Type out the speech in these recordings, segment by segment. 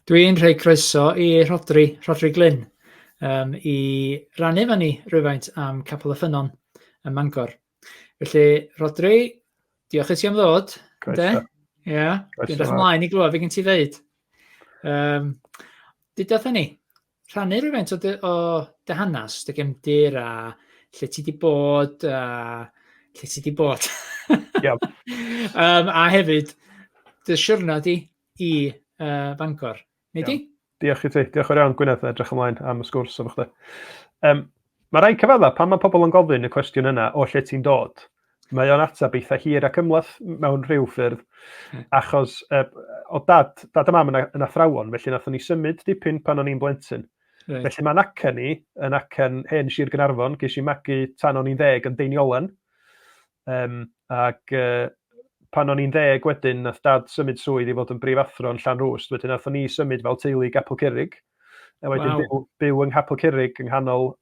Dwi'n rhoi croeso i Rhodri Glyn i rannu fan ni rywfaint am Capel y Ffynnon ym Mangor. Felly, Rhodri, diolch i ti am ddod. Croeso. Ie, dwi'n edrych ymlaen i glywed fe gen ti ddeud. Dydych ni, rhannu rhywfaint o dy hanes, dy gefndir a lle ti di bod, Iawn. a hefyd, dy siwrne di i Bangor. Neu di? Diolch i ti. Diolch o'r iawn, Gwynedd, edrych ymlaen am y sgwrs efo chdi. Mae rai cyfadda, pan mae pobl yn gofyn y cwestiwn yna o lle ti'n dod, mae o'n atab eitha hir ac ymlaeth mewn rhyw ffyrdd, achos o dad a mam yn athrawon, felly nathon ni symud dipyn pan o'n i'n blentyn. Right. Felly mae'n acen ni, yn acen hen Sir Gaernarfon, ges i magu tan o'n i'n 10 yn Deiniolen. Ac pan o'n i'n 10 wedyn, nath dad symud swydd i fod yn brifathro yn Llanrwst, wedyn nathon ni symud fel teulu Capel Cyrrig. A wedyn byw yng Ngapel Cyrrig yng nghanol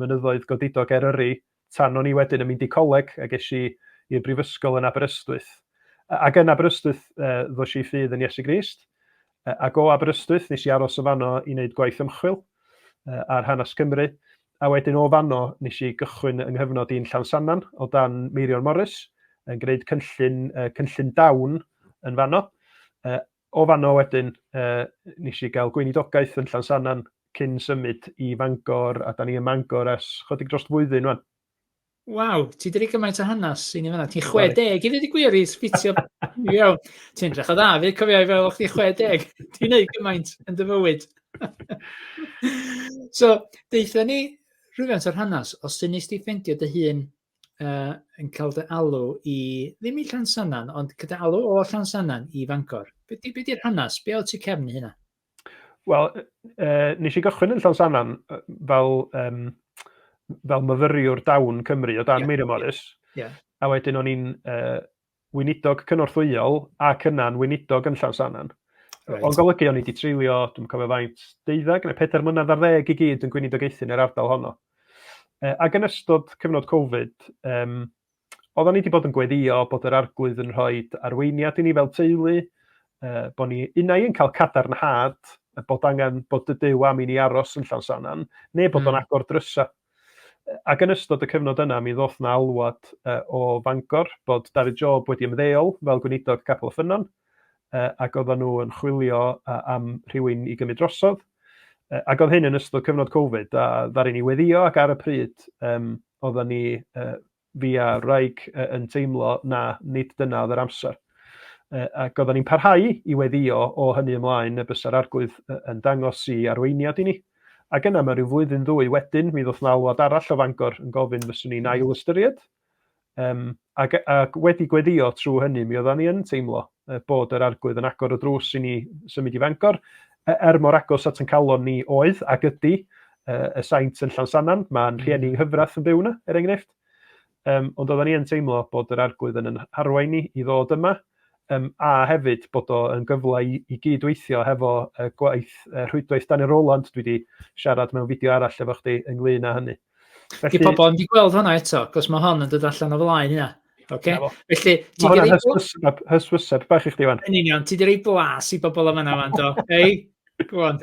mynyddoedd godidog Eryri, tan o'n i wedyn yn mynd i coleg a ges i i'r brifysgol yn Aberystwyth. Ac yn Aberystwyth ddos i ffydd yn Iesu Grist. Ac o Aberystwyth nes i aros o fanno i wneud gwaith ymchwil ar hanes Cymru. A wedyn o fanno nes i gychwyn yng nghyfnod i'n Llansannan o dan Meirion Morris yn gwneud cynllun dawn yn fanno. O fanno wedyn nes i gael Gweinidogaeth yn Llansannan cyn symud i Fangor, a da ni yn Mangor ers chydig dros flwyddyn wan. Waw, ti wedi gymaint o hanes i ni fanna. Ti'n 60, i ddweud y gwir i sfitio. Iawn, ti'n edrych o dda, fi cofio i fel o'ch ti 60. Ti'n neud gymaint yn dy fywyd. So, deitha ni rhywfaint o'r hanes, os ti nes ti ffendio dy hun yn cael dy alw i, ddim i Llansannan, ond gyda alw o Llansannan i Fangor. Be di'r hanes? Be oedd ti cefn hynna? Wel, nes i gychwyn yn Llansannan fel myfyriwr dawn Cymru o dan Meirion Morris. A wedyn o'n i'n weinidog cynorthwyol ac yna'n weinidog yn Llansannan. O'n golygu o'n i wedi treulio, dwi'n cofio faint, 12 neu 4 mlynedd ar 10 i gyd yn gweinidogaethu yn yr ardal honno. Ac yn ystod cyfnod Covid, oedden ni wedi bod yn gweddio bod yr Arglwydd yn rhoi arweiniad i ni fel teulu, bod ni unai yn cael cadarnhad, bod angen bod y Duw am i ni aros yn Llansannan, neu bod o'n agor drysa. Ac yn ystod y cyfnod yna, mi ddoth na alwad o Fangor bod David Job wedi ymddeol fel gweinidog Capel y Ffynnon, ac oedden nhw yn chwilio am rhywun i gymryd drosodd. Ac oedd hyn yn ystod cyfnod Covid, a ddaru ni weddio, ac ar y pryd oedden ni fi a wraig yn teimlo na nid dyna oedd yr amser. Ac oedden ni'n parhau i weddio o hynny ymlaen y bysa'r Arglwydd yn dangos i arweiniad i ni. Ac yna mae rhyw flwyddyn ddwy wedyn, mi ddoth na alwad arall o Fangor yn gofyn fyswn ni'n ail ystyried. Ac wedi gweddio trwy hynny, mi oedden ni yn teimlo bod yr Arglwydd yn agor y drws i ni symud i Fangor. Mor agos at yn calon ni oedd ac ydy y saint yn Llansannan, mae'n rhieni hyfrath yn byw yna, enghraifft. Ond oedden ni yn teimlo bod yr Arglwydd yn harwain ni i ddod yma, a hefyd bod o yn gyfle i gydweithio hefo gwaith rhwydwaith Daniel Rowland. Dwi wedi siarad mewn fideo arall efo chdi ynglyn â hynny. Felly pobl yn di gweld hwnna eto, cos mae hon yn dod allan o flaen hynna. Okay? Felly, ti di rei hyswyseb bach i chdi wan. Yn union, ti di rei blas i bobl am yna fan do. Hei, go on.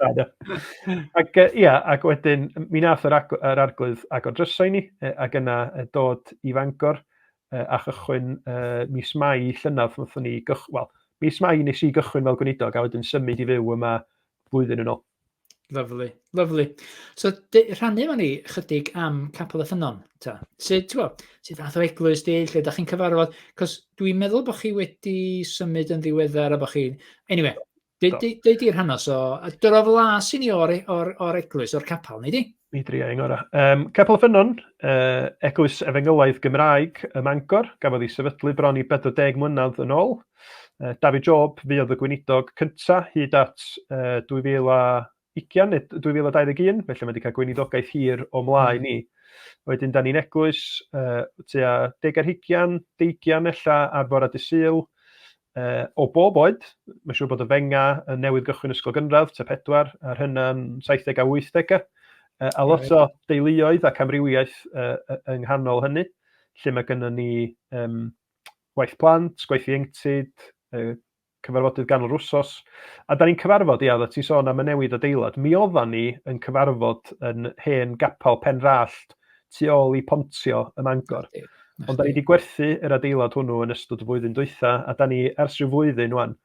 Ac wedyn, mi nath yr Arglwydd agor drysa i ni, ac yna dod i Fangor, a chychwyn mis Mai llynadd, mis Mai nes i gychwyn fel gweinidog, a wedyn symud i fyw yma blwyddyn yn ôl. Lovely. So, rhannu fan ni chydig am Capel y Ffynnon. Sut fath o eglwys di, lle da chi'n cyfarfod? Cos dwi'n meddwl bod chi wedi symud yn ddiweddar a bod chi'n... Anyway, deud i'r hanes o... Dyr o flas i ni o'r eglwys, o'r capel, neu di? Mi dria i'n ora. Capel y Ffynnon, eglwys efengylaidd Gymraeg ym Mangor, gafodd ei sefydlu bron i 40 mlynedd yn ôl. David Job fi oedd y gweinidog cynta hyd at 2020 neu 2021, felly mae wedi cael gweinidogaeth hir o mlaen ni. Wedyn, da ni'n eglwys tua 10 ella ar bora Dydd Sul o bob oed. Mae'n siŵr bod y fenga yn newydd gychwyn ysgol gynradd, tua 4, ar hynna'n 70 a 80. A lot o deuluoedd ac amrywiaeth yng nghanol hynny, lle mae gennym ni waith plant, gwaith ieuenctid, cyfarfodydd ganol wsos. A da ni'n cyfarfod, ia, ti'n sôn am y newid adeilad. Mi oeddan ni yn cyfarfod yn hen gapel Penrallt tu ôl i Pontio ym Mangor. Ond da ni wedi gwerthu yr adeilad hwnnw yn ystod y flwyddyn dwytha, a da ni ers rhyw flwyddyn wan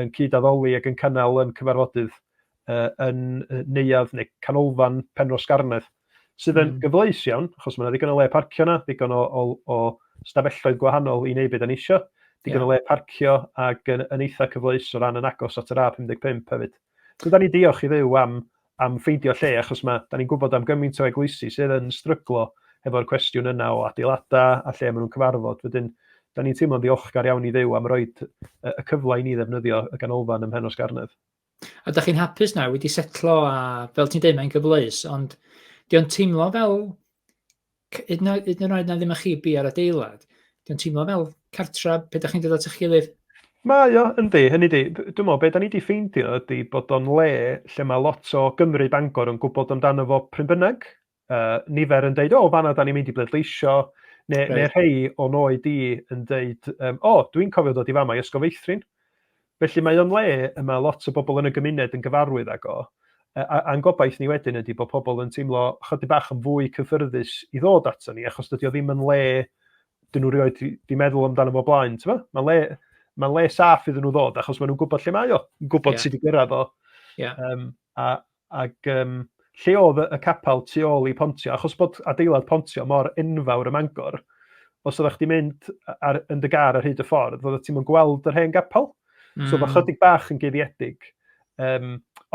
yn cyd-addoli ac yn cynnal yn cyfarfodydd yn neuadd neu canolfan Penros Garnedd, sydd yn gyfleus iawn, achos mae yna ddigon o le parcio yna, digon o stafelloedd gwahanol i wneud beth yn eisiau, digon o le parcio ac yn eitha cyfleus o ran yn agos at yr A55 hefyd. So da ni diolch i ddew am ffeindio lle, achos da ni'n gwybod am gymaint o eglwysi sydd yn stryglo efo'r cwestiwn yna o adeiladau a lle maen nhw'n cyfarfod. Wedyn, da ni'n teimlo'n ddiolchgar iawn i ddew am roed y cyfle i ni ddefnyddio y ganolfan ym Mhenros Garnedd. A da chi'n hapus na, wedi setlo a fel ti'n dweud mae'n gyfleus, ond di o'n teimlo fel, hyd yn oed na ddim ych chi bi ar adeilad, di o'n teimlo fel cartra pe da chi'n dod at eich gilydd? Mae o, yndi, hynny di. Dwi'n meddwl, be da ni wedi ffeindio ydy bod o'n le lle mae lot o Gymru Bangor yn gwybod amdano fo pryn bynnag. Nifer yn dweud, fanna da ni'n mynd i bleidleisio, neu rhai o'n oed i yn dweud, dwi'n cofio dod i fama i ysgol feithrin. Felly mae o'n le yma lot o bobl yn y gymuned yn gyfarwydd ag o. A'n gobaith ni wedyn ydy bod pobl yn teimlo chydig bach yn fwy cyffyrddus i ddod ato ni, achos dydy o ddim yn le dyn nhw rioed di meddwl amdano fo blaen. Mae'n le saff iddyn nhw ddod, achos maen nhw'n gwybod lle mae o, yn gwybod sydd wedi gyrraedd o. Lle oedd y capel tu ôl i Pontio, achos bod adeilad Pontio mor enfawr ym Mangor, os oeddech chdi mynd yn dy gar ar hyd y ffordd, oeddech ti'n gweld yr hen gapel. So mae chydig bach yn geiriedig.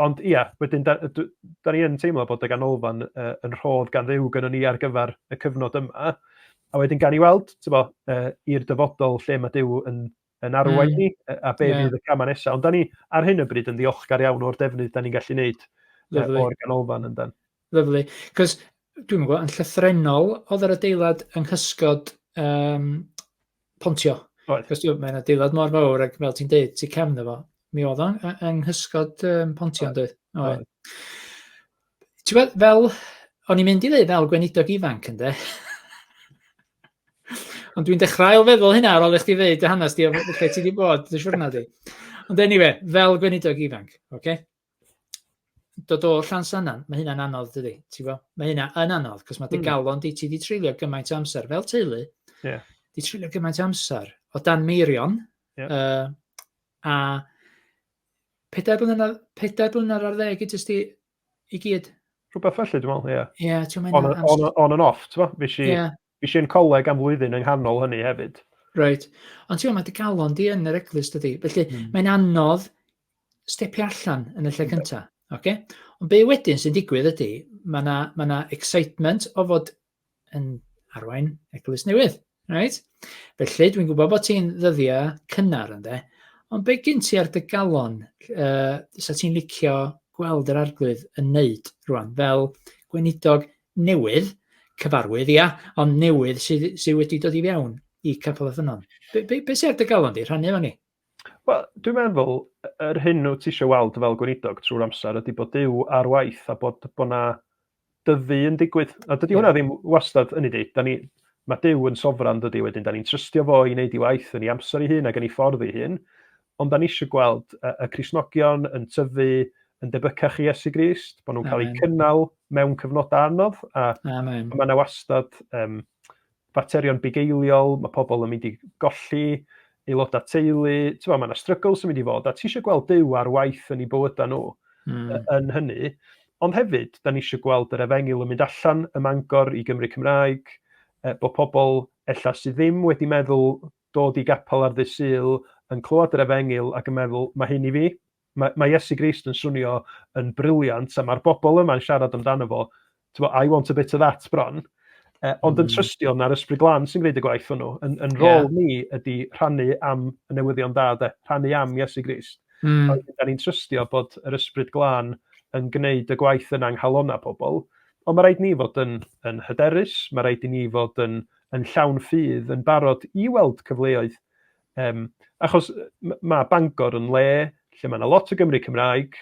Ond ia, wedyn, da ni yn teimlo bod y ganolfan yn rhodd gan ddew gynnon ni ar gyfer y cyfnod yma. A wedyn gan i weld, i'r dyfodol lle mae Duw yn arwain ni, a be fydd y camau nesaf. Ond da ni ar hyn o bryd yn ddiolchgar iawn o'r defnydd da ni'n gallu gwneud o'r ganolfan yndan. Lyfli. Cos dwi'n gwybod, yn llythrenol, oedd yr adeilad yng nghysgod Pontio. Cos mae'n adeilad mor fawr, ac fel ti'n dweud, ti'n cefn efo. Mi oedd o'n yng nghysgod Pontio, yn dweud. Fel, o'n i'n mynd i ddweud fel Gweinidog ifanc, ynddo? Ond dwi'n dechrau feddwl hynna ar ôl eich ti ddeud y hanes di o lle ti wedi bod, dy siwrna di. Ond anyway, fel Gweinidog ifanc, dod o Llansannan, mae hynna'n anodd, dydi? Mae hynna yn anodd, cos mae dy galon di ti wedi treulio gymaint o amser, fel teulu, di treulio gymaint o amser o dan meirion, a 4 blynedd ar 10 i gyd. Rhywbeth felly, dwi'n meddwl, ie. On and off, fi eisiau'n coleg am flwyddyn yng nghanol hynny hefyd. Reit. Ond mae dy galon di yn yr eglwys, dydi? Felly, mae'n anodd stepio allan yn y lle cyntaf. Ond be wedyn sy'n digwydd ydy, mae yna excitement o fod yn arwain eglwys newydd. Right? Felly, dwi'n gwybod bod ti'n ddyddiau cynnar, ynddo? Ond be gyn ti ar dy galon sa ti'n licio gweld yr arglwydd yn neud rwan, fel gweinidog newydd, cyfarwydd, ond newydd sydd wedi dod i fewn i Capel y Ffynnon. Be sy'n ar dy galon di? Rhannu efo ni? Wel, dwi'n meddwl, yr hyn wyt ti eisiau weld fel gweinidog trwy'r amser ydy bod Duw ar waith a bod na dyfu yn digwydd. A dydy hwnna ddim wastad yn ei dweud. Mae Duw yn sofran, dydy wedyn. Da ni'n trystio fo i wneud ei waith yn ei amser ei hun ac yn ei ffordd ei hun. Ond da ni eisiau gweld y Cristnogion yn tyfu yn debycach i Iesu Grist, bod nhw'n cael eu cynnal mewn cyfnodau anodd. A mae yna wastad faterion bugeiliol, mae pobl yn mynd i golli aelodau teulu, mae yna struggles yn mynd i fod, a ti eisiau gweld Duw ar waith yn ei bywydau nhw yn hynny. Ond hefyd, da ni eisiau gweld yr efengil yn mynd allan ym Mangor i Gymru Cymraeg, bod pobl ella sydd ddim wedi meddwl dod i gapel ar ddydd Sul yn clywed yr efengil ac yn meddwl, mae hyn i fi. Mae Iesu Grist yn swnio yn briliant, a mae'r bobl yma'n siarad amdano fo, I want a bit of that bron. Ond yn trystio na'r ysbryd glân sy'n gwneud y gwaith hwnnw. Yn rôl ni ydy rhannu am y newyddion da, rhannu am Iesu Grist. Da ni'n trystio bod yr ysbryd glân yn gwneud y gwaith yna nghalona pobl, ond mae rhaid ni fod yn hyderus, mae rhaid i ni fod yn llawn ffydd, yn barod i weld cyfleoedd. Achos mae Bangor yn le lle mae yna lot o Gymru Cymraeg,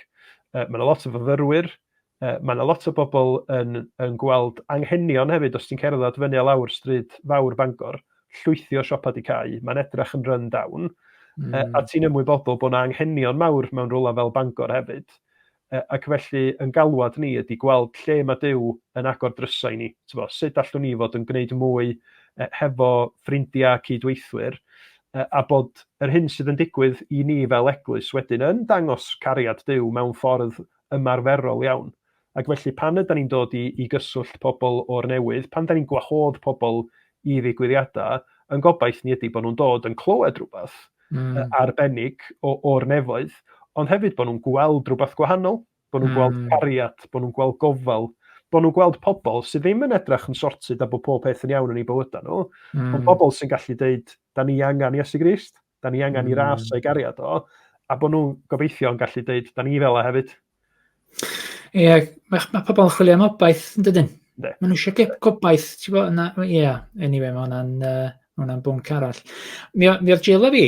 mae yna lot o fyfyrwyr, mae yna lot o bobl yn gweld anghenion hefyd, os ti'n cerdded fyny a lawr stryd fawr Bangor, llwythio siopa di cau, mae'n edrach yn run down, A ti'n ymwybodol bod 'na anghenion mawr mewn rwla fel Bangor hefyd. Ac felly, yn galwad ni ydy gweld lle mae Duw yn agor drysau ni. Sut allwn ni fod yn gwneud mwy hefo ffrindiau cydweithwyr, a bod yr hyn sydd yn digwydd i ni fel eglwys wedyn yn dangos cariad Duw mewn ffordd ymarferol iawn. Ac felly pan ydyn ni'n dod i gyswllt pobl o'r newydd, pan ydyn ni'n gwahodd pobl i ddigwyddiadau, yn gobaith ni ydy bod nhw'n dod yn clywed rhywbeth arbennig o'r nefoedd, ond hefyd bod nhw'n gweld rhywbeth gwahanol, bod nhw'n gweld cariad, bod nhw'n gweld gofal, bod nhw'n gweld pobl sydd ddim yn edrych yn sortid a bod pob peth yn iawn yn ei bywydau nhw, ond pobl sy'n gallu deud, da ni angen Iesu Grist, da ni angen i ras o'i gariad o, a bod nhw'n gobeithio yn gallu deud, da ni fel hefyd. Ie, mae pobl yn chwilio am obaith, yn dydyn? Mae nhw eisiau gobaith, ti'n bod, anyway, mae hwnna'n bwnc arall. Mi oedd Jill a fi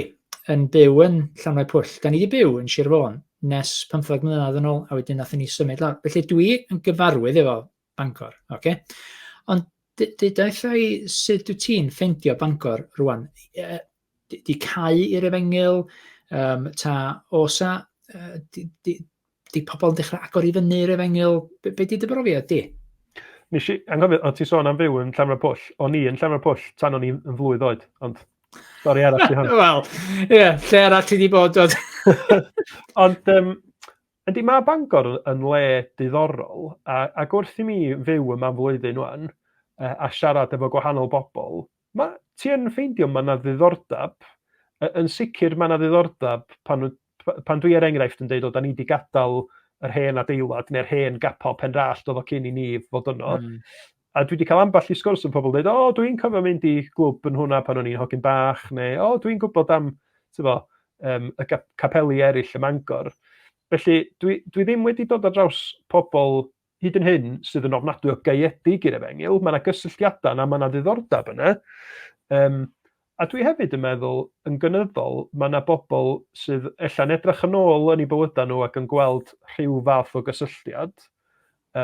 yn byw yn Llanfair Pwll. Da ni wedi byw yn Sir Fôn nes 15 mlynedd yn ôl, a wedyn nathon ni symud lawr. Felly dwi yn gyfarwydd efo Bangor, oce? Ond daeth i sut wyt ti'n ffeindio Bangor rwan? Di cau i'r Efengyl, ta osa, di pobl yn dechrau agor i fyny i'r Efengyl? Be di dy brofiad di? Nes i, anghofio, o ti sôn am fyw yn Llanfair Pwll, o'n i yn Llanfair Pwll tan o'n i yn flwydd oed, ond stori arall di hwn. Wel, ie, lle arall ti di bod oed. Ond, ydy mae Bangor yn le diddorol, ac wrth i mi fyw yma flwyddyn wan, a siarad efo gwahanol bobl, ti yn ffeindio mae yna ddiddordeb, yn sicr mae yna ddiddordeb pan dwi enghraifft yn deud o da ni wedi gadael yr hen adeilad neu'r hen gapel penrallt oedd o cyn i ni fod yno. A dwi wedi cael ambell i sgwrs yn pobl dweud, dwi'n cofio mynd i glwb yn hwnna pan o'n i'n hogyn bach, neu dwi'n gwybod am y capeli eraill y Bangor. Felly dwi ddim wedi dod ar draws pobl hyd yn hyn sydd yn ofnadwy o gaeedig i'r Efengyl. Mae yna gysylltiadau a mae yna ddiddordeb yna. A dwi hefyd yn meddwl, yn gynyddol, mae yna bobl sydd ella'n edrych yn ôl yn ei bywydau nhw ac yn gweld rhyw fath o gysylltiad.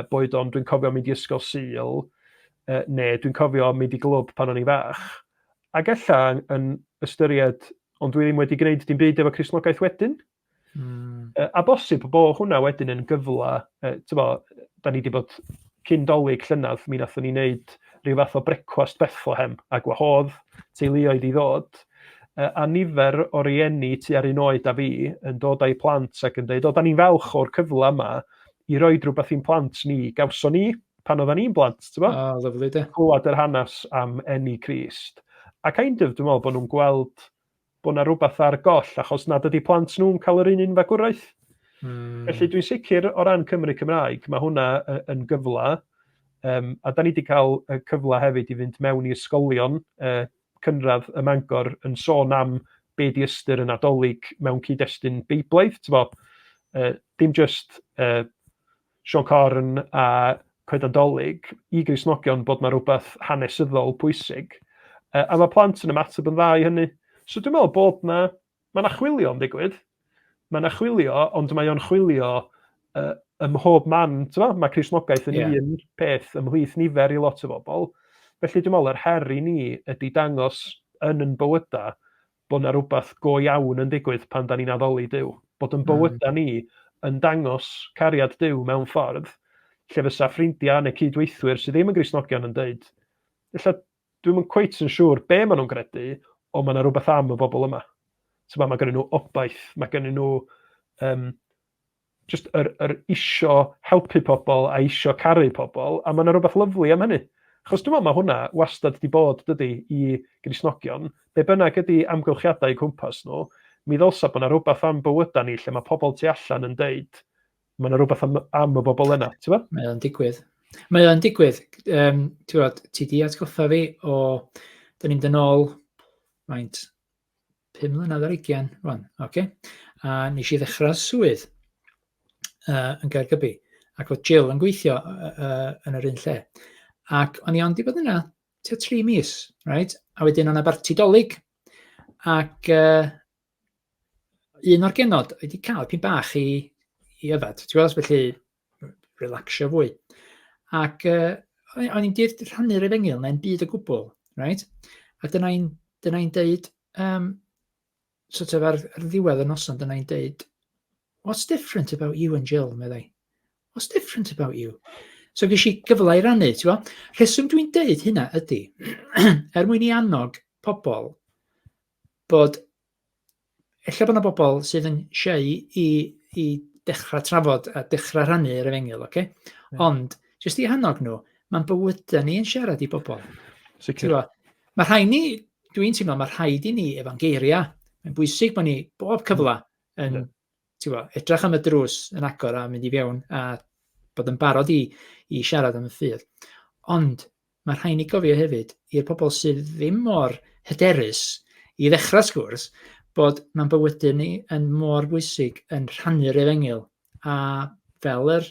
Boed o'n dwi'n cofio mynd i ysgol Sul, neu dwi'n cofio mynd i glwb pan o'n i fach. Ac ella yn ystyried, ond dwi ddim wedi gwneud dim byd efo Cristnogaeth wedyn. A bosib bod hwnna wedyn yn gyfla, da ni wedi bod cyn dolyg llynydd, mi nathon ni wneud rhyw fath o brecwast Bethlehem a gwahodd teuluoedd i ddod, a nifer o rieni tua'r un oed a fi yn dod â'i plant ac yn dweud, da ni'n falch o'r cyfle yma i roi rhywbeth i'n plant ni, gawson ni pan oedden ni'n blant, lyfli de. Clywed yr hanes am eni Crist. A kind of, dwi'n meddwl bod nhw'n gweld bod yna rhywbeth ar goll, achos nad ydi plant nhw'n cael yr un unfagwraeth. Felly dwi'n sicr o ran Cymru Cymraeg, mae hwnna yn gyfle, a da ni wedi cael cyfle hefyd i fynd mewn i ysgolion cynradd y Bangor yn sôn am be di ystyr yn Nadolig mewn cyd-destun Beiblaidd. Dim just Sion Corn a Coeden Dolig i Gristnogion bod yna rhywbeth hanesyddol pwysig. A mae plant yn ymateb yn dda i hynny. So dwi'n meddwl bod mae yna chwilio yn digwydd. Mae yna chwilio, ond mae o'n chwilio ym mhob man. Mae Cristnogaeth yn un peth ymhlith nifer i lot o bobl. Felly dwi'n meddwl yr her i ni ydy dangos yn bywydau bod yna rhywbeth go iawn yn digwydd pan da ni'n addoli Duw. Bod yn bywydau ni yn dangos cariad Duw mewn ffordd, lle fysa ffrindiau neu cydweithwyr sydd ddim yn Gristnogion yn dweud, dwi'n yn cweit yn siŵr be maen nhw'n credu, ond mae yna rhywbeth am y bobl yma. Mae gen nhw obaith, mae gen nhw just yr isio helpu pobl a isio caru pobl, a mae yna rhywbeth lyflu am hynny. Achos dwi'n meddwl mae hwnna wastad wedi bod dydy i Gristnogion, be bynnag ydy amgylchiadau i cwmpas nhw, mi ddylsa bod yna rhywbeth am bywydau ni lle mae pobl tu allan yn deud, mae yna rhywbeth am y bobl yna, ti'n ba? Mae o'n digwydd. Mae o'n digwydd. Ti di atgoffa fi o, da ni'n dyn ôl, 5 mlynedd ar 20, rwan, oce? A nes i ddechrau swydd yn Gaergybi, ac oedd Jill yn gweithio yn yr un lle. Ac o'n i ond i bod yna 3 mis, right? A wedyn o'n abarti dolyg. Ac un o'r genod wedi cael pyn bach i yfad, ti'n gweld, felly relaxio fwy. Ac o'n i'n dir rhannu'r Efengyl na'n byd o gwbl, right? A dyna i'n deud, sort of ar ddiwedd y noson dyna i'n deud, what's different about you and Jill, meddai? What's different about you? So ges i gyfle i rannu, ti'n bo? Rheswm dwi'n deud hynna ydy, mwyn i annog pobl bod, ella bod yna bobl sydd yn siau i dechrau trafod a dechrau rhannu'r efengyl, okay? Ond, jyst i annog nhw, mae'n bywydau ni yn siarad i bobl. Sicr. Mae rhaid ni, dwi'n teimlo, mae rhaid i ni efo'n geiriau. Mae'n bwysig bod ni bob cyfle yn edrych am y drws yn agor a mynd i fewn a bod yn barod i siarad am y ffydd. Ond mae rhaid ni gofio hefyd i'r pobl sydd ddim mor hyderus i ddechrau sgwrs bod mae'n bywydau ni yn mor bwysig yn rhannu'r efengyl. A fel yr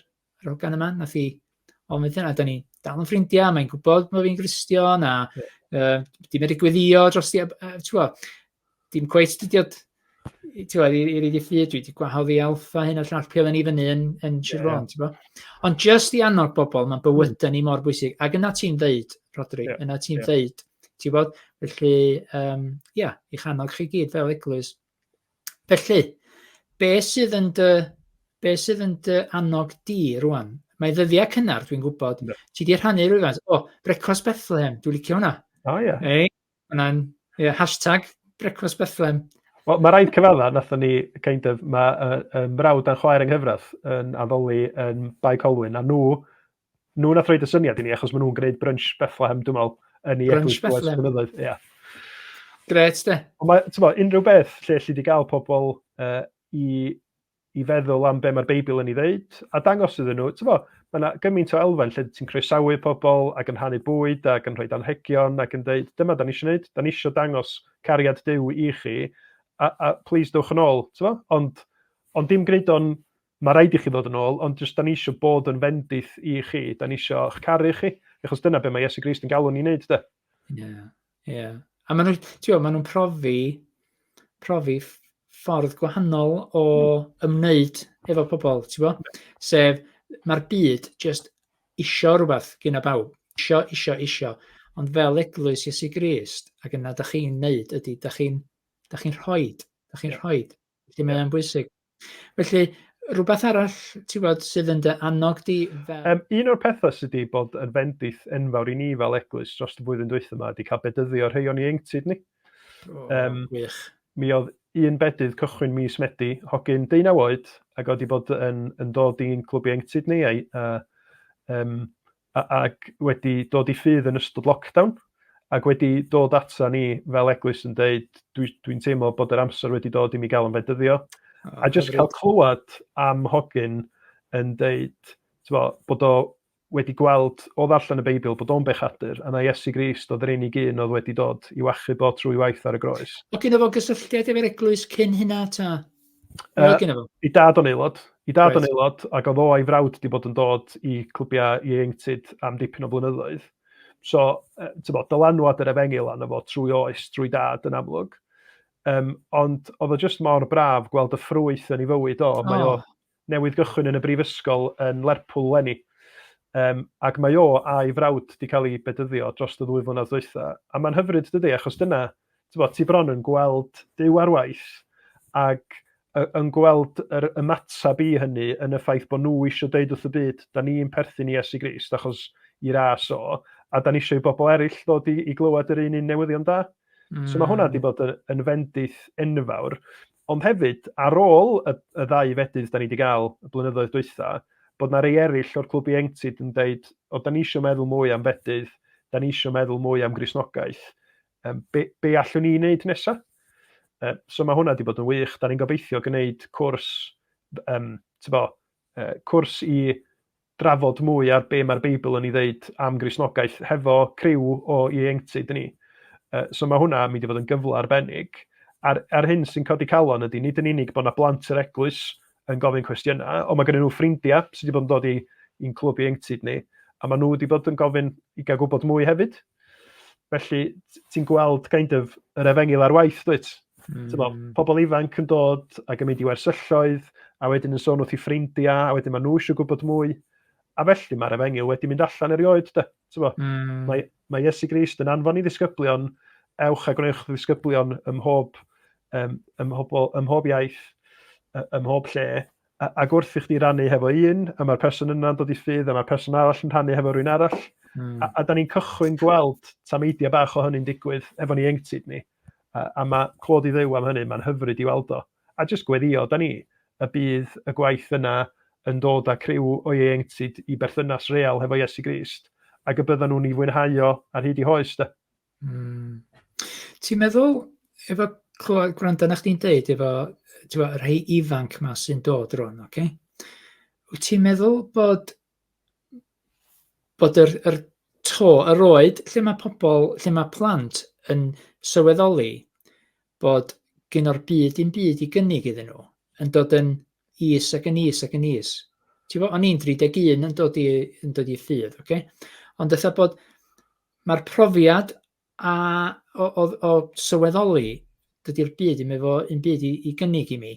hogan yma, nath i ofyn yna, da ni dal yn ffrindiau, mae'n gwybod bod fi'n Gristion a dim wedi gweddio dros dim cweith dydiod i reid i ffydd, dwi wedi gwahoddi alffa hyn a llall peel yn ei fyny yn Siron. Ond just i annog bobl, mae'n bywydau ni mor bwysig. Ac yna ti'n ddeud, Rhodri, yna ti'n ddeud, ti'n bod? Felly, i'ch annog chi gyd fel eglwys. Felly, be sydd yn dy annog di rwan? Mae ddyddiau cynnar, dwi'n gwybod, ti di rhannu rhywfaint, Brecwast Bethlehem, dwi'n licio hwnna. Hwnna'n hashtag Brecwast Bethlehem. Wel, mae rhaid cyfadda, nathon ni, mae mrawd a'n chwaer yng Nghyfrath yn addoli yn Bai Colwyn, a nhw nath roed y syniad i ni, achos maen nhw'n gwneud brunch Bethlehem, dwi'n meddwl, yn ei eglwys blynyddoedd. Gret, de. Unrhyw beth lle allu di gael pobl i feddwl am be mae'r Beibl yn ei ddeud, a dangos iddyn nhw, mae yna gymaint o elfen lle ti'n croesawu pobl ac yn rhannu bwyd ac yn rhoi anrhegion ac yn dweud, dyma da ni eisiau gwneud, da ni eisiau dangos cariad Duw i chi, a please dewch yn ôl, ond dim gwneud o'n, mae rhaid i chi ddod yn ôl, ond jyst da ni eisiau bod yn fendith i chi, da ni eisiau eich caru chi, achos dyna be mae Iesu Grist yn galw ni wneud, de. Ie. A maen nhw'n profi ffordd gwahanol o ymwneud efo pobl, sef mae'r byd just isio rhywbeth gyda bawb, isio, ond fel eglwys Iesu Grist, ac yna da chi'n wneud ydy, da chi'n rhoi, felly mae'n bwysig. Felly, rhywbeth arall, sydd yn dy annog di fel... Un o'r pethau sydd wedi bod yn fendith enfawr i ni fel eglwys dros y blwyddyn dwytha yma ydy cael bedyddio rhai o'n ieuenctid ni. Wych. Mi oedd un bedydd cychwyn mis Medi, hogyn 19 oed, ac oedd wedi bod yn dod i'n clwb ieuenctid ni, ac wedi dod i ffydd yn ystod lockdown, ac wedi dod ata ni fel eglwys yn dweud, dwi'n teimlo bod yr amser wedi dod i mi gael yn bedyddio. A jyst cael clywed am hogyn yn dweud, bod o wedi gweld o ddarllen y Beibl, bod o'n bechadur, a na Iesu Grist oedd yr unig un oedd wedi dod i wachu bod trwy waith ar y groes. O gyda fo gysylltiad efo'r eglwys cyn hynna ta? I dad o'n aelod, ac oedd o a'i frawd wedi bod yn dod i clwbiau ieuenctid am dipyn o blynyddoedd. So, dylanwad yr efengyl arno fo trwy oes, trwy dad yn amlwg. Ond oedd o just mor braf gweld y ffrwyth yn ei fywyd o. Mae o newydd gychwyn yn y brifysgol yn Lerpwl Lenni. Ac mae o a'i frawd wedi cael ei bedyddio dros y 2 flynedd dwytha. A mae'n hyfryd dydy, achos dyna, ti bron yn gweld Duw ar waith, ac yn gweld yr ymatab i hynny yn y ffaith bod nhw eisiau deud wrth y byd, da ni'n perthyn i Iesu Grist, achos i ras o, a da ni eisiau i bobl eraill ddod i glywed yr un newyddion da. So mae hwnna wedi bod yn fendith enfawr, ond hefyd, ar ôl y 2 fedydd da ni wedi cael y blynyddoedd dwytha, bod na rei eraill o'r clwb ieuenctid yn dweud, da ni eisiau meddwl mwy am fedydd, da ni eisiau meddwl mwy am Gristnogaeth, be allwn ni wneud nesaf? So mae hwnna wedi bod yn wych, da ni'n gobeithio gwneud cwrs, cwrs i drafod mwy ar be mae'r Beibl yn ei ddeud am Gristnogaeth, hefo criw o ieuenctid ni. So mae hwnna mynd i fod yn gyfle arbennig. A'r hyn sy'n codi calon ydy, nid yn unig bod na blant yr eglwys yn gofyn cwestiynau, ond mae gen nhw ffrindiau sydd wedi bod yn dod i'n clwb ieuenctid ni, a mae nhw wedi bod yn gofyn i gael gwybod mwy hefyd. Felly, ti'n gweld yr efengyl ar waith, dwyt? Pobl ifanc yn dod ac yn mynd i wersylloedd, a wedyn yn sôn wrth i ffrindiau, a wedyn mae nhw eisiau gwybod mwy. A felly mae'r efengyl wedi mynd allan erioed, de. Mae Iesu Grist yn anfon i ddisgyblion, ewch a gwnewch ddisgyblion ym mhob ym mhob iaith, ym mhob lle, ac wrth i chdi rannu hefo un, a mae'r person yna'n dod i ffydd, a mae'r person arall yn rhannu hefo rhywun arall. A da ni'n cychwyn gweld tameidia bach o hynny'n digwydd efo ni ieuenctid ni. A mae clod i ddew am hynny, mae'n hyfryd i weld o. A jyst gweddio, da ni, y bydd y gwaith yna yn dod â criw o ieuenctid i berthynas real hefo Iesu Grist, ac y byddan nhw'n ei fwynhau o ar hyd i hoes, da. Ti'n meddwl, efo gwrando na chdi'n deud, efo rhai ifanc yma sy'n dod rwan, okay? Wyt ti'n meddwl bod yr oed lle mae plant yn sylweddoli bod gen o'r byd i'n byd i gynnig iddyn nhw, yn dod yn is ac yn is ac yn is. O'n i'n 31 yn dod i ffydd, okay? Ond eitha bod mae'r profiad o sylweddoli dydy'r byd yn byd i gynnig i mi,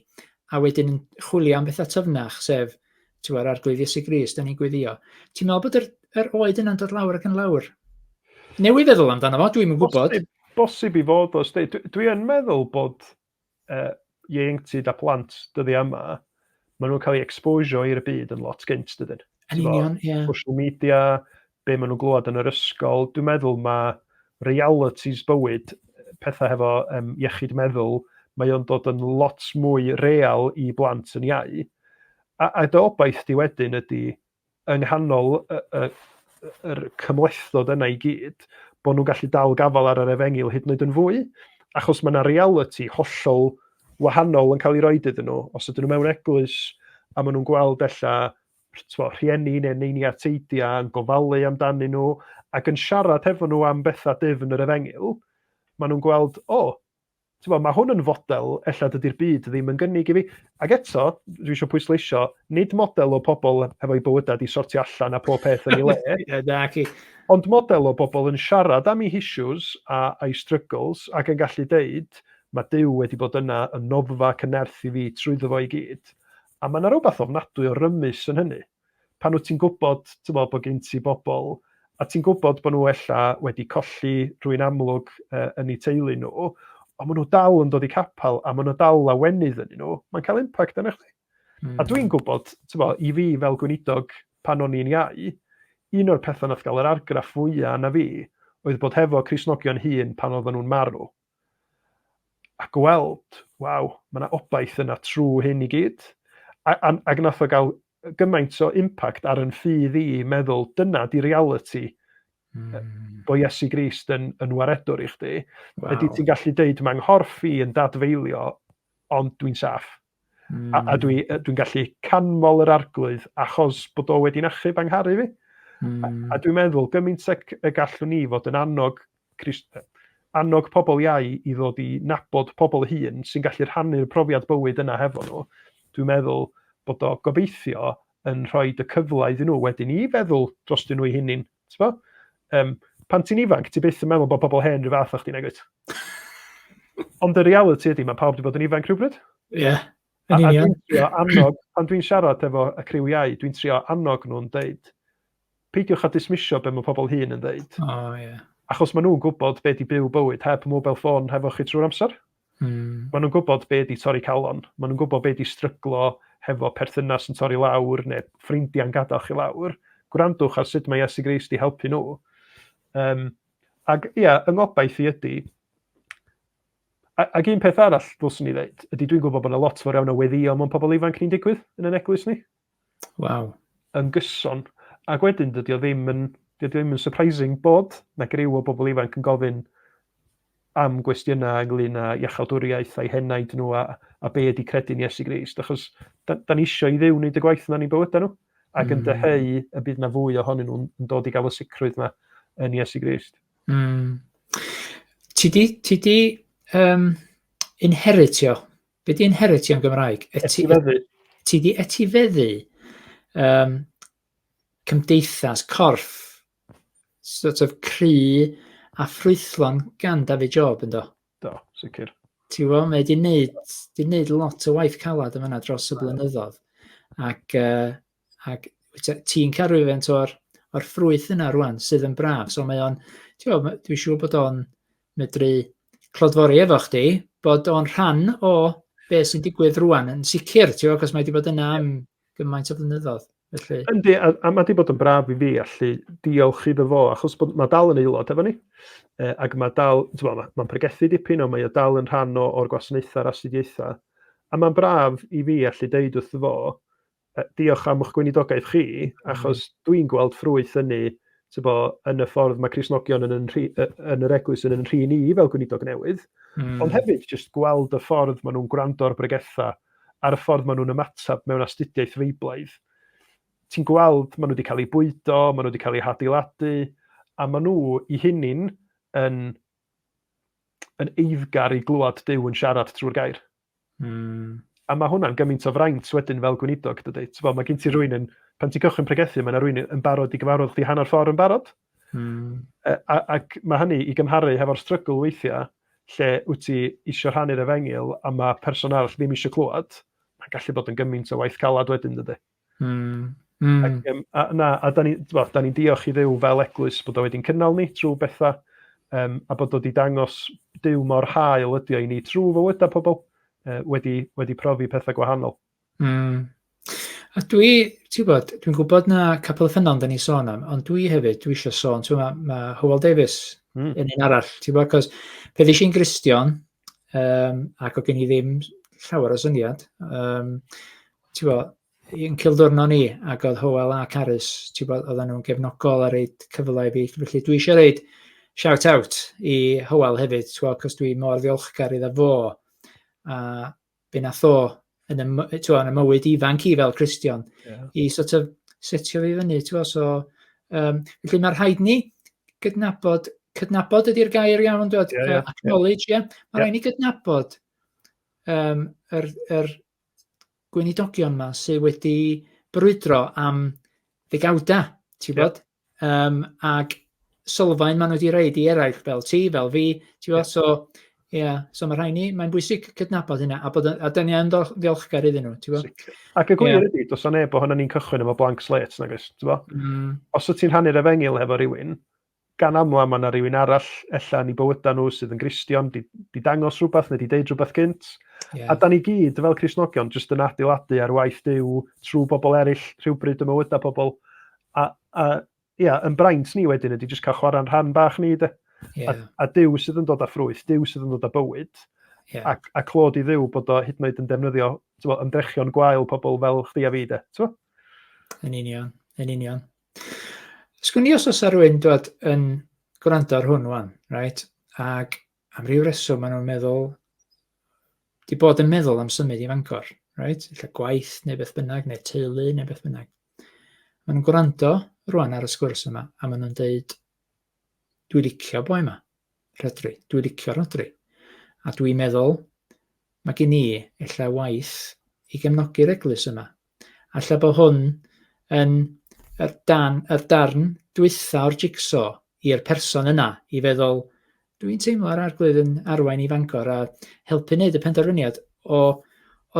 a wedyn yn chwilio am bethau tyfnach, sef yr Arglwydd Iesu Grist, da ni'n gweddio. Ti'n meddwl bod yr oed yna'n dod lawr ac yn lawr? Newydd feddwl amdano fo, dwi'n gwybod. Bosib i fod os. Dwi yn meddwl bod ieuenctid a plant dyddi yma, maen nhw'n cael ei exposio i'r byd yn lot gynt dydyn. Yn union, ie. Social media, be maen nhw'n glwad yn yr ysgol. Dwi'n meddwl mae realities bywyd, pethau hefo iechyd meddwl, mae o'n dod yn lot mwy real i blant yn iau. A dy obaith di wedyn ydy yng nghanol yr cymlethdod yna i gyd, bod nhw'n gallu dal gafal ar yr efengil hyd yn oed yn fwy, achos mae yna reality hollol wahanol yn cael ei roed iddyn nhw. Os ydyn nhw mewn eglwys a maen nhw'n gweld rhieni neu'n neini teidia yn gofalu amdanyn nhw ac yn siarad hefo nhw am bethau difn yr efengil, maen nhw'n gweld, mae hwn yn fodel, ella dydy'r byd ddim yn gynnig i fi. Ac eto, dwi eisiau pwysleisio, nid model o pobl hefo'u bywydau di sortio allan a pob peth yn ei le. Ond model o bobl yn siarad am eu issues a'i struggles ac yn gallu deud, mae Duw wedi bod yna yn noffa cynerth i fi trwyddo fo i gyd. A mae yna rhywbeth ofnadwy o rymus yn hynny. Pan wyt ti'n gwybod bod gen ti bobl, a ti'n gwybod bod nhw ella wedi colli rhywun amlwg yn eu teulu nhw, ond maen nhw dal yn dod i capel, a maen nhw dal lawenydd yn nhw, mae'n cael impact yn eich di. A dwi'n gwybod, i fi fel gweinidog pan o'n i'n iau, un o'r pethau nath gael yr argraff fwyaf na fi, oedd bod hefo Cristnogion hŷn pan oedden nhw'n marw. A gweld, mae yna obaith yna trwy hyn i gyd. Ac nath o gael gymaint o impact ar yn ffydd i meddwl, dyna di reality bo Iesu Grist yn waredwr i chdi. Ydy ti'n gallu deud mae nghorff i yn dadfeilio, ond dwi'n saff. A dwi'n gallu canmol yr arglwydd achos bod o wedi'n achub angharu fi. A dwi'n meddwl gymaint y gallwn ni fod yn annog pobl iau i ddod i nabod pobl hŷn sy'n gallu rhannu'r profiad bywyd yna hefo nhw. Dwi'n meddwl bod o gobeithio yn rhoi y cyfle iddyn nhw wedyn i feddwl dros nhw eu hunain. Pan ti'n ifanc, ti byth yn meddwl bod pobl hen rhyw fath o chdi negwyd. Ond y reality ydy, mae pawb wedi bod yn ifanc rhywbryd. Ie, yn union. Pan dwi'n siarad efo y criw iau, dwi'n trio annog nhw'n deud, peidiwch a dismisio be mae pobl hŷn yn deud. Achos maen nhw'n gwybod be di byw bywyd heb mobile phone hefo chi trwy'r amser. Maen nhw'n gwybod be di torri calon. Maen nhw'n gwybod be di stryglo hefo perthynas yn torri lawr neu ffrindiau'n gadach i lawr. Gwrandewch ar sut mae Iesu Grist i helpu nhw. Ac yng ngobaith i ydy, ac un peth arall ddylswn ni ddeud, ydy dwi'n gwybod bod yna lot fawr iawn o weddio mewn pobl ifanc ni'n digwydd yn yn eglwys ni. Yn gyson. Ac wedyn dydy o ddim yn surprising bod na griw o bobl ifanc yn gofyn am gwestiynau ynglyn â iachawdwriaeth a'i henaid nhw a be ydy credu'n Iesu Grist. Achos da ni isio i ddiw wneud y gwaith yna ni bywydau nhw. Ac yn dyheu y bydd na fwy ohonyn nhw'n dod i gael y sicrwydd yma yn Iesu Grist. Ti di inheritio. Be di inheritio yn Gymraeg? Etifeddu. Ti di etifeddu cymdeithas, corff, sort of cry a ffrwythlon gan David Job yn do? Do, sicr. Ti'n gwybod, mae di wneud lot o waith calad yn fyna dros y blynyddoedd. Ac ti'n cael rhywfaint o'r ffrwyth yna rwan sydd yn braf. So mae o'n, dwi'n siŵr bod o'n medru clodfori efo chdi, bod o'n rhan o beth sy'n digwydd rwan yn sicr, ti'n gwybod, cos mae wedi bod yna am gymaint o flynyddoedd. Felly... Yndi, a mae wedi bod yn braf i fi allu diolch iddo fo, achos bod mae dal yn aelod efo ni, ac mae dal, mae'n pregethu dipyn, ond mae o dal yn rhan o'r gwasanaethau'r astudiaethau, a mae'n braf i fi allu deud wrtho fo, diolch am eich gweinidogaeth chi, achos dwi'n gweld ffrwyth hynny yn y ffordd mae Cristnogion yn yr eglwys yn rhi ni fel gweinidog newydd, ond hefyd jyst gweld y ffordd maen nhw'n gwrando ar bregethau a'r ffordd maen nhw'n ymatab mewn astudiaeth feiblaidd. Ti'n gweld maen nhw wedi cael eu bwydo, maen nhw wedi cael eu hadeiladu, a maen nhw i hunin yn eiddgar i glwad Duw yn siarad trwy'r gair. A mae hwnna'n gymaint o fraint wedyn fel gweinidog, dydy. Mae gen ti rywun pan ti'n cychwyn pregethu, mae yna rywun yn barod i gyfarfod chdi hanner ffordd yn barod. Ac mae hynny i gymharu hefo'r strygl weithiau, lle wyt ti eisiau rhannu'r efengil a mae person arall ddim eisiau clywed, mae'n gallu bod yn gymaint o waith calad wedyn, dydy. A da ni'n diolch i Dduw fel eglwys bod o wedi'n cynnal ni trwy bethau, a bod o wedi dangos Duw mor hael ydi o i ni trwy fywydau pobl wedi profi pethau gwahanol. A dwi'n gwybod na Capel y Ffynnon da ni sôn am, ond dwi eisiau sôn, mae Hywel Davies yn un arall, cos pe ddys i'n Gristion, ac o gen i ddim llawer o syniad, yn Cildwrno ni, ac oedd Hywel a Carys, oedden nhw'n gefnogol a reid cyfle i fi. Felly dwi eisiau reid shout-out i Hywel hefyd, cos dwi mor ddiolchgar iddo fo, a be nath o yn y mywyd ifanc i fel Cristion, i sort of setio fi fyny. Felly mae'r rhaid ni cydnabod ydy'r gair iawn, acknowledge, Mae rhaid ni cydnabod yr gweinidogion yma sydd wedi brwydro am ddegawdau, ti'n bod? Ac sylfaen maen nhw wedi reid i eraill fel ti, fel fi, ti'n bod? So mae rhaid ni, mae'n bwysig cydnabod hynna, a da ni yn ddiolchgar iddyn nhw, ti'n bod? Ac y gwir ydy, dos o neb o hynny ni'n cychwyn efo blank slate, nag oes, ti'n bod? Os wyt ti'n rhannu'r efengil efo rywun, gan amla mae yna rywun arall allan i bywydau nhw sydd yn Gristion, di dangos rhywbeth neu di deud rhywbeth gynt. A da ni gyd fel Cristnogion jyst yn adeiladu ar waith Duw trwy bobl eraill, rhywbryd y mywydau pobl. Yn braint ni wedyn ydy jyst cael chwarae'n rhan bach ni. A Duw sydd yn dod â ffrwyth, Duw sydd yn dod â bywyd. A clod i Dduw bod o hyd yn oed yn defnyddio ymdrechion gwael pobl fel chdi a fi. Yn union. Sgwn i os oes rhywun dod yn gwrando ar hwn wan, ac am ryw reswm maen nhw'n meddwl, di bod yn meddwl am symud i Fangor, lle gwaith neu beth bynnag, neu teulu neu beth bynnag. Maen nhw'n gwrando rwan ar y sgwrs yma, a maen nhw'n deud, dwi'n licio boi yma, Rhodri, dwi'n licio Rhodri. A dwi'n meddwl, mae gen i ella waith i gefnogi'r eglwys yma. A lle bod hwn yn yr darn dwytha o'r jigsaw i'r person yna i feddwl, dwi'n teimlo ar Arglwydd yn arwain i Fangor a helpu wneud y penderfyniad o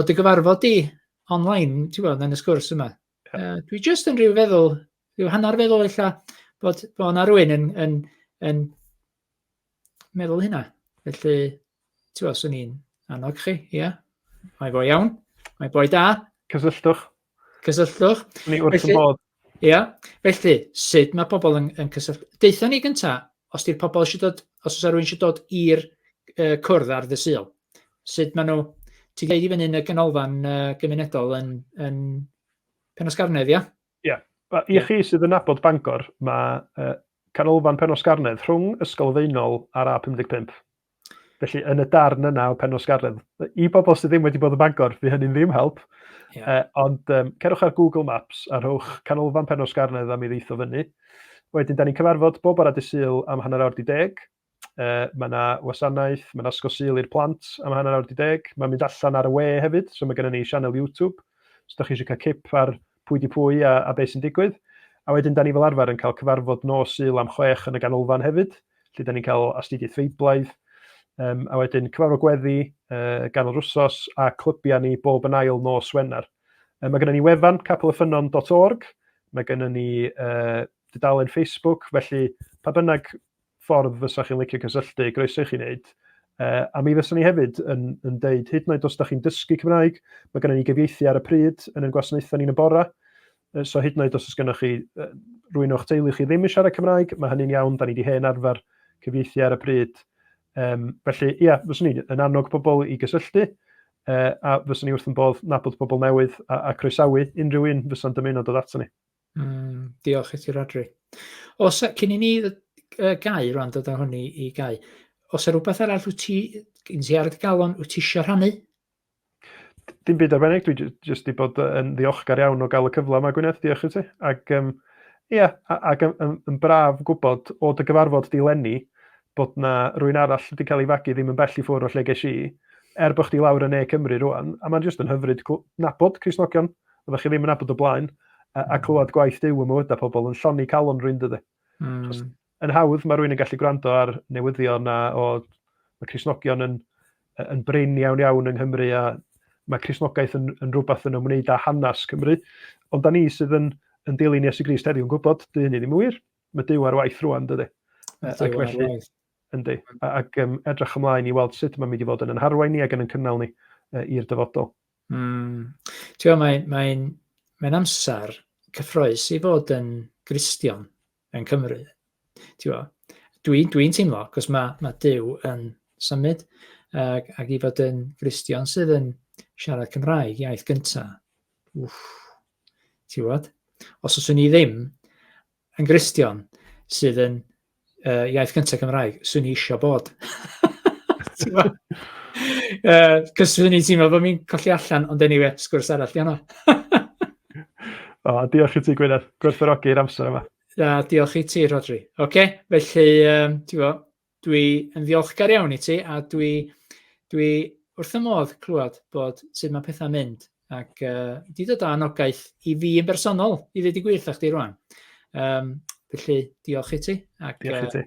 dy gyfarfod di online, ti'n gwybod, yn y sgwrs yma. Dwi jyst yn rhyw hanner feddwl illa bod yna rhywun yn meddwl hynna. Felly, ti'n gwybod, swn i'n annog chi, Mae bo iawn, mae boi da. Cysylltwch. Ni wrth yn bod. Felly, sut mae pobl yn cysylltu? Deitha ni gyntaf, os ydy'r pobl eisiau dod, os oes rhywun eisiau dod i'r cwrdd ar ddy Sul, sut maen nhw, ti'n gael i fyny yn y ganolfan gymunedol yn Penosgarnedd, I chi sydd yn nabod Bangor, mae canolfan Penosgarnedd rhwng Ysgol Feunol a'r A55. Felly, yn y darn yna o Penosgarnedd. I bobl sydd ddim wedi bod yn Bangor, fi hynny'n ddim help. Ond cerwch ar Google Maps a rhowch canolfan Penosgarnedd am i ddeitho fyny. Wedyn, da ni'n cyfarfod bob ar y Sul am hanner awr 10. Mae yna wasanaeth, mae yna ysgol Sul i'r plant am hanner awr 10. Mae'n mynd allan ar y we hefyd, so mae gennym ni sianel YouTube. So da chi eisiau cael cip ar pwy di pwy a beth sy'n digwydd. A wedyn, da ni fel arfer yn cael cyfarfod nos Sul am 6 yn y ganolfan hefyd. Lle da ni'n cael astudiaeth feiblaidd. A wedyn cyfarfod gweddi ganol wsos a clybiau ni bob yn ail nos Wener. Mae gennym ni wefan capelyffynnon.org. Mae gennym ni dudalen Facebook, felly pa bynnag ffordd fysa chi'n licio cysylltu, groeso i chi wneud. A mi fyswn ni hefyd yn deud, hyd yn oed os da chi'n dysgu Cymraeg, mae gennym ni gyfieithu ar y pryd yn ein gwasanaethau ni'n y bora. So hyd yn oed os gennych chi rwy'n o'ch teulu chi ddim yn siarad Cymraeg, mae hynny'n iawn, da ni wedi hen arfer cyfieithu ar y pryd. Felly, ia, fyswn ni yn annog pobl i gysylltu, a fyswn ni wrth yn bodd nabod pobl newydd a croesawu unrhyw un fysa'n dymuno dod ato ni. Diolch i ti, Rhodri. Os cyn i ni gau rwan dod â hwnni i gau, os yw rhywbeth arall wyt ti, gyn ti ar y galon, wyt ti eisiau rhannu? Dim byd arbennig, dwi jyst wedi bod yn ddiolchgar iawn o gael y cyfle yma, Gwynedd, diolch i ti. Ac yn braf gwybod o dy gyfarfod di Lenni, bod na rwy'n arall wedi cael ei fagu ddim yn bell i ffwrdd o lle ges i, bod chdi lawr yn Cymru rwan, a mae'n jyst yn hyfryd nabod Cristnogion, oeddech chi ddim yn nabod o blaen, a clywed gwaith Duw ym mywydau pobl yn lloni calon rwy'n dydy. Yn hawdd, mae rwy'n yn gallu gwrando ar newyddion mae Cristnogion yn brin iawn yng Nghymru, a mae Cristnogaeth yn rhywbeth yn ymwneud â hanes Cymru, ond da ni sydd yn dilyn Iesu Grist heddiw yn gwybod, dy hynny ddim yn wir, mae Duw ar waith rwan dydy. Ac felly, yndi, ac edrych ymlaen i weld sut mae'n mynd i fod yn harwain ni ac yn cynnal ni i'r dyfodol. Mae'n amser cyffroes i fod yn Gristion yn Cymru. Dwi'n teimlo, cos mae Duw yn symud ac i fod yn Gristion sydd yn siarad Cymraeg, iaith gyntaf. Os oes ni ddim yn Gristion sydd yn iaith gyntaf Cymraeg, swn i eisiau bod. Cos swn i'n teimlo bod mi'n colli allan, ond anyway, sgwrs arall di hwnna. Diolch i ti, Gwynedd. Gwerthfawrogi'r amser yma. Diolch i ti, Rhodri. Felly, dwi yn ddiolchgar iawn i ti, a dwi wrth y modd clywed bod sut mae pethau'n mynd. Ac di dod â anogaeth i fi yn bersonol, i ddweud i gwyth chdi rwan. Felly, diolch i ti. Diolch i ti.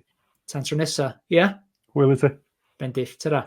Tan tro nesa. Ia? Hwyl i ti. Bendith. Ta-ra.